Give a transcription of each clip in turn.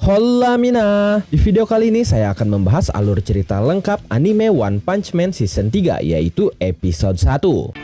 Hola Mina. Di video kali ini saya akan membahas alur cerita lengkap anime One Punch Man Season 3, yaitu episode 1.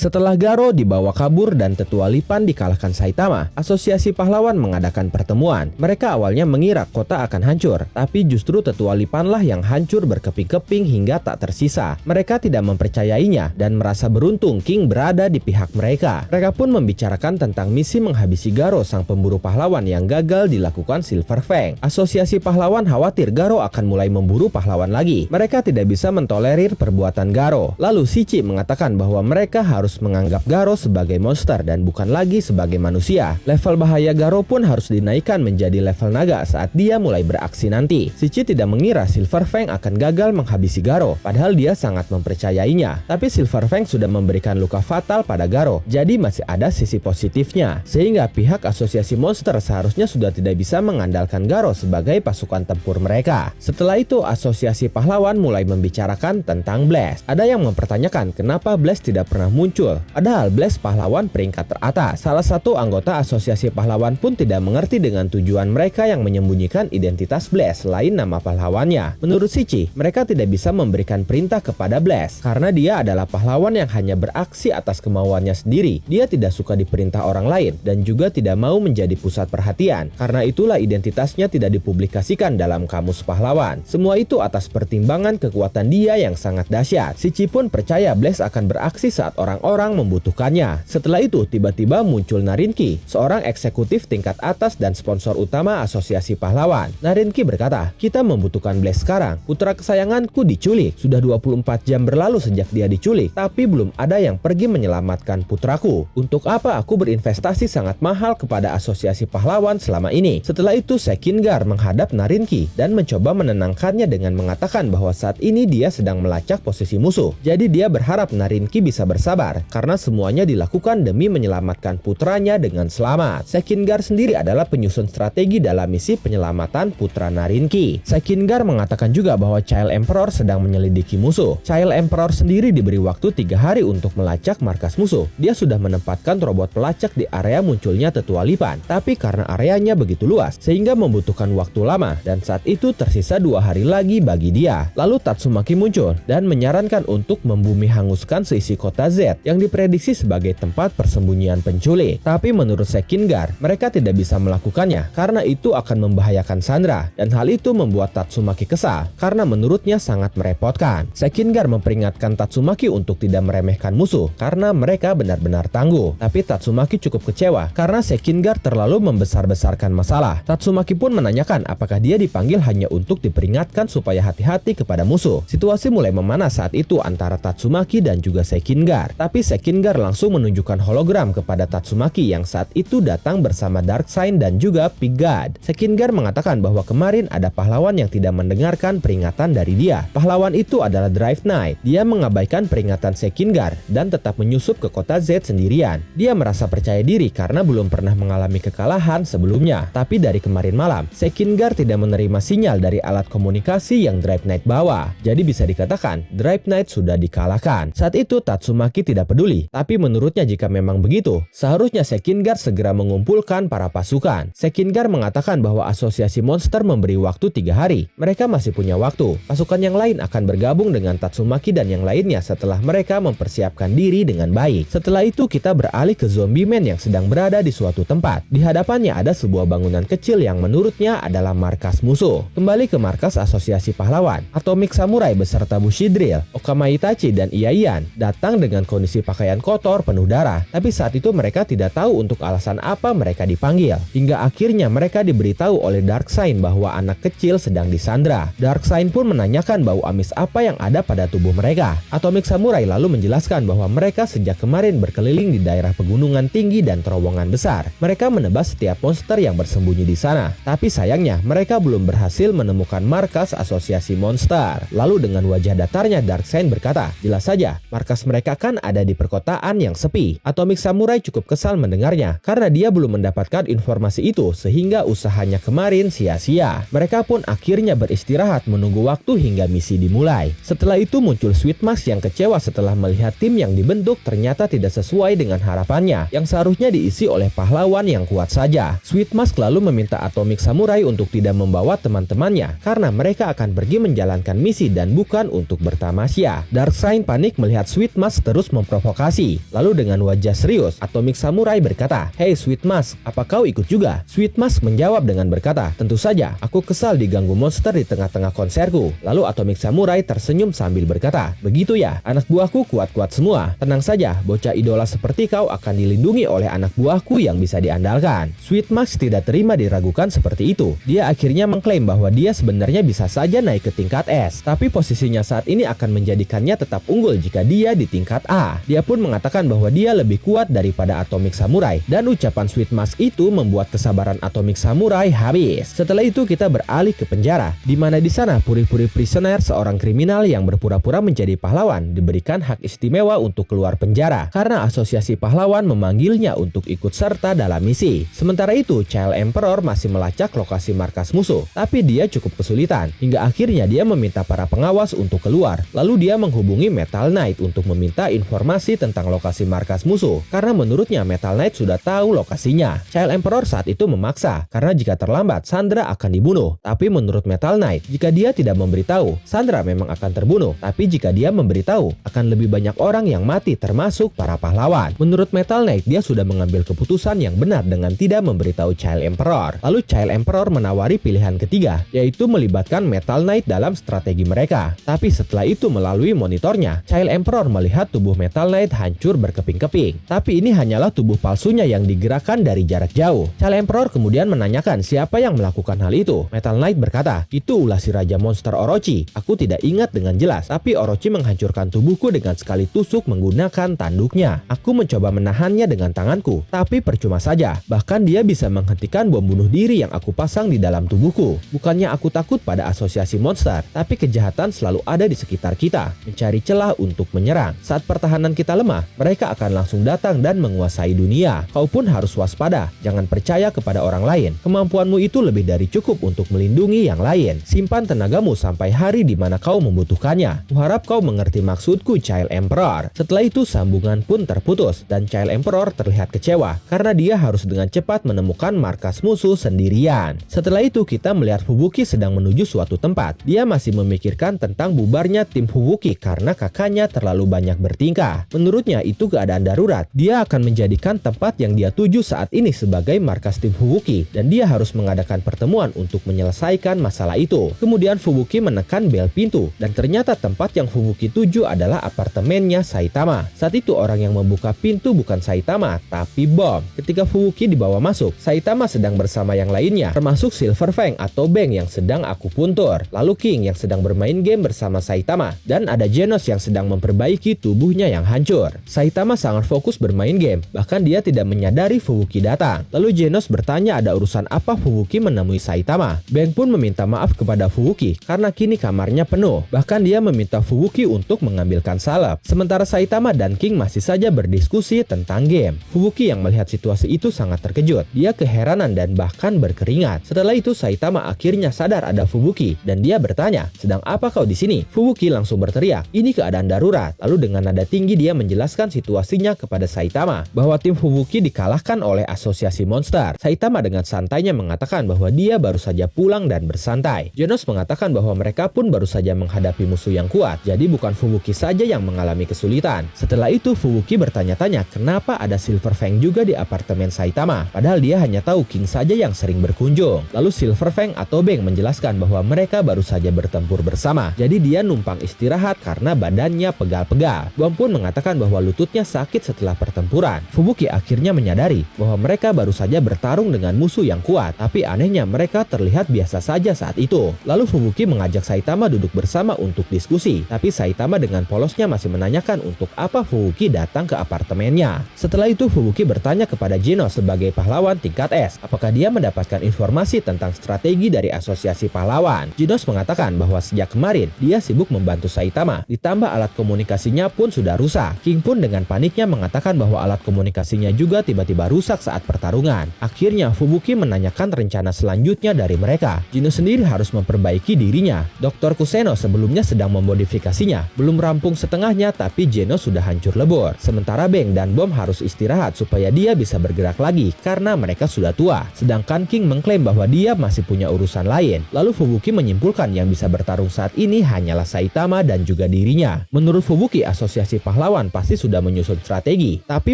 Setelah Garo dibawa kabur dan Tetua Lipan dikalahkan Saitama, Asosiasi Pahlawan mengadakan pertemuan. Mereka awalnya mengira kota akan hancur, tapi justru Tetua Lipanlah yang hancur berkeping-keping hingga tak tersisa. Mereka tidak mempercayainya dan merasa beruntung King berada di pihak mereka. Mereka pun membicarakan tentang misi menghabisi Garo, sang pemburu pahlawan yang gagal dilakukan Silver Fang. Asosiasi Pahlawan khawatir Garo akan mulai memburu pahlawan lagi. Mereka tidak bisa mentolerir perbuatan Garo. Lalu Shiki mengatakan bahwa mereka harus menganggap Garo sebagai monster dan bukan lagi sebagai manusia. Level bahaya Garo pun harus dinaikkan menjadi level naga saat dia mulai beraksi nanti. Shiki tidak mengira Silver Fang akan gagal menghabisi Garo, padahal dia sangat mempercayainya. Tapi Silver Fang sudah memberikan luka fatal pada Garo, jadi masih ada sisi positifnya. Sehingga pihak Asosiasi Monster seharusnya sudah tidak bisa mengandalkan Garo sebagai pasukan tempur mereka. Setelah itu Asosiasi Pahlawan mulai membicarakan tentang Blast. Ada yang mempertanyakan kenapa Blast tidak pernah muncul, padahal Blast pahlawan peringkat teratas. Salah satu anggota Asosiasi Pahlawan pun tidak mengerti dengan tujuan mereka yang menyembunyikan identitas Blast selain nama pahlawannya. Menurut Shiki, mereka tidak bisa memberikan perintah kepada Blast karena dia adalah pahlawan yang hanya beraksi atas kemauannya sendiri. Dia tidak suka diperintah orang lain dan juga tidak mau menjadi pusat perhatian. Karena itulah identitasnya tidak dipublikasikan dalam kamus pahlawan. Semua itu atas pertimbangan kekuatan dia yang sangat dahsyat. Shiki pun percaya Blast akan beraksi saat orang-orang membutuhkannya. Setelah itu tiba-tiba muncul Narinki, seorang eksekutif tingkat atas dan sponsor utama Asosiasi Pahlawan. Narinki berkata, "Kita membutuhkan Blast sekarang. Putra kesayanganku diculik. Sudah 24 jam berlalu sejak dia diculik, tapi belum ada yang pergi menyelamatkan putraku. Untuk apa aku berinvestasi sangat mahal kepada Asosiasi Pahlawan selama ini?" Setelah itu Sekingar menghadap Narinki dan mencoba menenangkannya dengan mengatakan bahwa saat ini dia sedang melacak posisi musuh. Jadi dia berharap Narinki bisa bersabar karena semuanya dilakukan demi menyelamatkan putranya dengan selamat. Sekingar sendiri adalah penyusun strategi dalam misi penyelamatan putra Narinki. Sekingar mengatakan juga bahwa Child Emperor sedang menyelidiki musuh. Child Emperor sendiri diberi waktu 3 hari untuk melacak markas musuh. Dia sudah menempatkan robot pelacak di area munculnya Tetua Lipan, tapi karena areanya begitu luas sehingga membutuhkan waktu lama, dan saat itu tersisa 2 hari lagi bagi dia. Lalu Tatsumaki muncul dan menyarankan untuk membumi hanguskan seisi kota Z yang diprediksi sebagai tempat persembunyian penculik. Tapi menurut Sekingar, mereka tidak bisa melakukannya karena itu akan membahayakan Sandra, dan hal itu membuat Tatsumaki kesal karena menurutnya sangat merepotkan. Sekingar memperingatkan Tatsumaki untuk tidak meremehkan musuh karena mereka benar-benar tangguh. Tapi Tatsumaki cukup kecewa karena Sekingar terlalu membesar-besarkan masalah. Tatsumaki pun menanyakan apakah dia dipanggil hanya untuk diperingatkan supaya hati-hati kepada musuh. Situasi mulai memanas saat itu antara Tatsumaki dan juga Sekingar. Tapi Sekingar langsung menunjukkan hologram kepada Tatsumaki yang saat itu datang bersama Darkseid dan juga Big God. Sekingar mengatakan bahwa kemarin ada pahlawan yang tidak mendengarkan peringatan dari dia. Pahlawan itu adalah Drive Knight. Dia mengabaikan peringatan Sekingar dan tetap menyusup ke kota Z sendirian. Dia merasa percaya diri karena belum pernah mengalami kekalahan sebelumnya. Tapi dari kemarin malam, Sekingar tidak menerima sinyal dari alat komunikasi yang Drive Knight bawa. Jadi bisa dikatakan Drive Knight sudah dikalahkan. Saat itu Tatsumaki tidak peduli, tapi menurutnya jika memang begitu, seharusnya Sekingar segera mengumpulkan para pasukan. Sekingar mengatakan bahwa Asosiasi Monster memberi waktu 3 hari. Mereka masih punya waktu. Pasukan yang lain akan bergabung dengan Tatsumaki dan yang lainnya setelah mereka mempersiapkan diri dengan baik. Setelah itu kita beralih ke Zombie Man yang sedang berada di suatu tempat. Di hadapannya ada sebuah bangunan kecil yang menurutnya adalah markas musuh. Kembali ke markas Asosiasi Pahlawan, Atomic Samurai beserta Bushi Drill, Okama Itachi dan Iaian datang dengan kondisi kondisi pakaian kotor penuh darah. Tapi saat itu mereka tidak tahu untuk alasan apa mereka dipanggil. Hingga akhirnya mereka diberitahu oleh Darkseid bahwa anak kecil sedang disandra. Darkseid pun menanyakan bau amis apa yang ada pada tubuh mereka. Atomic Samurai lalu menjelaskan bahwa mereka sejak kemarin berkeliling di daerah pegunungan tinggi dan terowongan besar. Mereka menebas setiap monster yang bersembunyi di sana. Tapi sayangnya mereka belum berhasil menemukan markas asosiasi monster. Lalu dengan wajah datarnya Darkseid berkata, jelas saja markas mereka kan ada di perkotaan yang sepi. Atomic Samurai cukup kesal mendengarnya karena dia belum mendapatkan informasi itu sehingga usahanya kemarin sia-sia. Mereka pun akhirnya beristirahat menunggu waktu hingga misi dimulai. Setelah itu muncul Sweet Mask yang kecewa setelah melihat tim yang dibentuk ternyata tidak sesuai dengan harapannya yang seharusnya diisi oleh pahlawan yang kuat saja. Sweet Mask lalu meminta Atomic Samurai untuk tidak membawa teman-temannya karena mereka akan pergi menjalankan misi dan bukan untuk bertamasya. Darkseid panik melihat Sweet Mask terus memprovokasi. Lalu dengan wajah serius, Atomic Samurai berkata, "Hey Sweet Mask, apa kau ikut juga?" Sweet Mask menjawab dengan berkata, "Tentu saja, aku kesal diganggu monster di tengah-tengah konserku." Lalu Atomic Samurai tersenyum sambil berkata, "Begitu ya, anak buahku kuat-kuat semua. Tenang saja, bocah idola seperti kau akan dilindungi oleh anak buahku yang bisa diandalkan." Sweet Mask tidak terima diragukan seperti itu. Dia akhirnya mengklaim bahwa dia sebenarnya bisa saja naik ke tingkat S, tapi posisinya saat ini akan menjadikannya tetap unggul jika dia di tingkat A. Dia pun mengatakan bahwa dia lebih kuat daripada Atomic Samurai, dan ucapan Sweet Mask itu membuat kesabaran Atomic Samurai habis. Setelah itu kita beralih ke penjara, di mana di sana Puri-Puri Prisoner, seorang kriminal yang berpura-pura menjadi pahlawan, diberikan hak istimewa untuk keluar penjara karena asosiasi pahlawan memanggilnya untuk ikut serta dalam misi. Sementara itu, Child Emperor masih melacak lokasi markas musuh, tapi dia cukup kesulitan. Hingga akhirnya dia meminta para pengawas untuk keluar. Lalu dia menghubungi Metal Knight untuk meminta informasi tentang lokasi markas musuh, karena menurutnya Metal Knight sudah tahu lokasinya. Child Emperor saat itu memaksa, karena jika terlambat, Sandra akan dibunuh. Tapi menurut Metal Knight, jika dia tidak memberitahu, Sandra memang akan terbunuh. Tapi jika dia memberitahu, akan lebih banyak orang yang mati termasuk para pahlawan. Menurut Metal Knight, dia sudah mengambil keputusan yang benar dengan tidak memberitahu Child Emperor. Lalu Child Emperor menawari pilihan ketiga, yaitu melibatkan Metal Knight dalam strategi mereka. Tapi setelah itu melalui monitornya, Child Emperor melihat tubuh Metal Knight hancur berkeping-keping. Tapi ini hanyalah tubuh palsunya yang digerakkan dari jarak jauh. Child Emperor kemudian menanyakan siapa yang melakukan hal itu. Metal Knight berkata, "Itu ulah si Raja Monster Orochi. Aku tidak ingat dengan jelas, tapi Orochi menghancurkan tubuhku dengan sekali tusuk menggunakan tanduknya. Aku mencoba menahannya dengan tanganku, tapi percuma saja. Bahkan dia bisa menghentikan bom bunuh diri yang aku pasang di dalam tubuhku. Bukannya aku takut pada asosiasi monster, tapi kejahatan selalu ada di sekitar kita, mencari celah untuk menyerang. Saat pertahanan kita lemah, mereka akan langsung datang dan menguasai dunia. Kau pun harus waspada. Jangan percaya kepada orang lain. Kemampuanmu itu lebih dari cukup untuk melindungi yang lain. Simpan tenagamu sampai hari di mana kau membutuhkannya. Kuharap kau mengerti maksudku, Child Emperor." Setelah itu sambungan pun terputus dan Child Emperor terlihat kecewa karena dia harus dengan cepat menemukan markas musuh sendirian. Setelah itu kita melihat Fubuki sedang menuju suatu tempat. Dia masih memikirkan tentang bubarnya tim Fubuki karena kakaknya terlalu banyak bertingkah. Menurutnya itu keadaan darurat. Dia akan menjadikan tempat yang dia tuju saat ini sebagai markas tim Fubuki dan dia harus mengadakan pertemuan untuk menyelesaikan masalah itu. Kemudian Fubuki menekan bel pintu dan ternyata tempat yang Fubuki tuju adalah apartemennya Saitama. Saat itu orang yang membuka pintu bukan Saitama tapi bom. Ketika Fubuki dibawa masuk, Saitama sedang bersama yang lainnya, termasuk Silver Fang atau Bang yang sedang akupuntur, lalu King yang sedang bermain game bersama Saitama, dan ada Genos yang sedang memperbaiki tubuhnya yang hancur. Saitama sangat fokus bermain game, bahkan dia tidak menyadari Fubuki datang. Lalu Genos bertanya ada urusan apa Fubuki menemui Saitama. Bang pun meminta maaf kepada Fubuki karena kini kamarnya penuh. Bahkan dia meminta Fubuki untuk mengambilkan salep. Sementara Saitama dan King masih saja berdiskusi tentang game. Fubuki yang melihat situasi itu sangat terkejut. Dia keheranan dan bahkan berkeringat. Setelah itu Saitama akhirnya sadar ada Fubuki dan dia bertanya, "Sedang apa kau di sini?" Fubuki langsung berteriak, "Ini keadaan darurat." Lalu dengan nada tinggi dia menjelaskan situasinya kepada Saitama bahwa tim Fubuki dikalahkan oleh asosiasi monster. Saitama dengan santainya mengatakan bahwa dia baru saja pulang dan bersantai. Genos mengatakan bahwa mereka pun baru saja menghadapi musuh yang kuat, jadi bukan Fubuki saja yang mengalami kesulitan. Setelah itu Fubuki bertanya-tanya kenapa ada Silver Fang juga di apartemen Saitama, padahal dia hanya tahu King saja yang sering berkunjung. Lalu Silver Fang atau Bang menjelaskan bahwa mereka baru saja bertempur bersama, jadi dia numpang istirahat karena badannya pegal-pegal. Bom pun mengatakan bahwa lututnya sakit setelah pertempuran. Fubuki akhirnya menyadari bahwa mereka baru saja bertarung dengan musuh yang kuat, tapi anehnya mereka terlihat biasa saja saat itu. Lalu Fubuki mengajak Saitama duduk bersama untuk diskusi, tapi Saitama dengan polosnya masih menanyakan untuk apa Fubuki datang ke apartemennya. Setelah itu Fubuki bertanya kepada Genos sebagai pahlawan tingkat S, apakah dia mendapatkan informasi tentang strategi dari asosiasi pahlawan. Genos mengatakan bahwa sejak kemarin dia sibuk membantu Saitama, ditambah alat komunikasinya pun sudah rusak. King pun dengan paniknya mengatakan bahwa alat komunikasinya juga tiba-tiba rusak saat pertarungan. Akhirnya Fubuki menanyakan rencana selanjutnya dari mereka. Genos sendiri harus memperbaiki dirinya. Dr. Kuseno sebelumnya sedang memodifikasinya, belum rampung setengahnya tapi Genos sudah hancur lebur. Sementara Beng dan Bom harus istirahat supaya dia bisa bergerak lagi karena mereka sudah tua. Sedangkan King mengklaim bahwa dia masih punya urusan lain. Lalu Fubuki menyimpulkan yang bisa bertarung saat ini hanyalah Saitama dan juga dirinya. Menurut Fubuki, asosiasi pahlawan pasti sudah menyusun strategi, tapi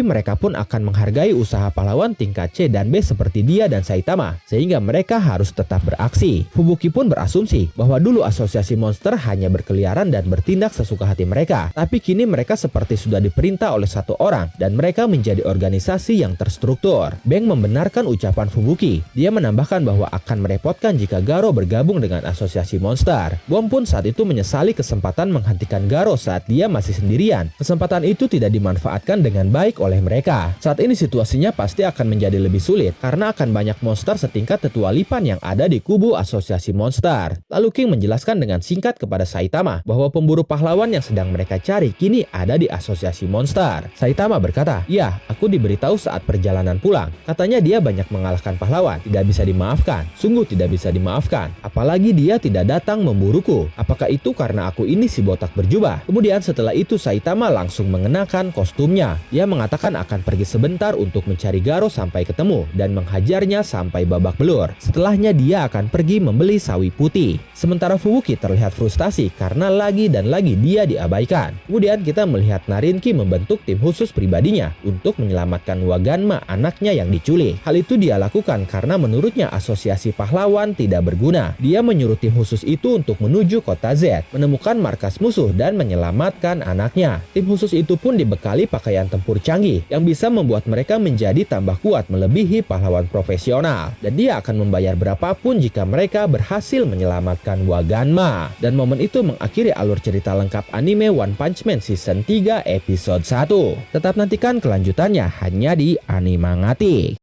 mereka pun akan menghargai usaha pahlawan tingkat C dan B seperti dia dan Saitama, sehingga mereka harus tetap beraksi. Fubuki pun berasumsi bahwa dulu asosiasi monster hanya berkeliaran dan bertindak sesuka hati mereka, tapi kini mereka seperti sudah diperintah oleh satu orang dan mereka menjadi organisasi yang terstruktur. Beng membenarkan ucapan Fubuki. Dia menambahkan bahwa akan merepotkan jika Garo bergabung dengan asosiasi monster. Bom pun saat itu menyesali kesempatan menghentikan Garo saat dia masih sendirian. Kesempatan itu tidak dimanfaatkan dengan baik oleh mereka. Saat ini situasinya pasti akan menjadi lebih sulit karena akan banyak monster setingkat Tetua Lipan yang ada di kubu asosiasi monster. Lalu King menjelaskan dengan singkat kepada Saitama bahwa pemburu pahlawan yang sedang mereka cari kini ada di asosiasi monster. Saitama berkata, "Ya, aku diberitahu saat perjalanan pulang. Katanya dia banyak mengalahkan pahlawan, tidak bisa dimaafkan. Sungguh tidak bisa dimaafkan. Apalagi dia tidak datang memburuku. Apakah itu karena aku ini si botak berjubah?" Kemudian setelah itu Saitama langsung mengenakan kostumnya. Dia mengatakan akan pergi sebentar untuk mencari Garo sampai ketemu dan menghajarnya sampai babak belur. Setelahnya dia akan pergi membeli sawi putih. Sementara Fubuki terlihat frustasi karena lagi dan lagi dia diabaikan. Kemudian kita melihat Narinki membentuk tim khusus pribadinya untuk menyelamatkan Waganma, anaknya yang diculik. Hal itu dia lakukan karena menurutnya asosiasi pahlawan tidak berguna. Dia menyuruh tim khusus itu untuk menuju kota Z, menemukan markas musuh dan menyelamatkan anaknya. Tim khusus itu pun dibekali pakaian tempur canggih yang bisa membuat mereka menjadi tambah kuat melebihi pahlawan profesional. Dan dia akan membayar berapapun jika mereka berhasil menyelamatkan Waganma. Dan momen itu mengakhiri alur cerita lengkap anime One Punch Man Season 3 episode 1. Tetap nantikan kelanjutannya hanya di Animangatik.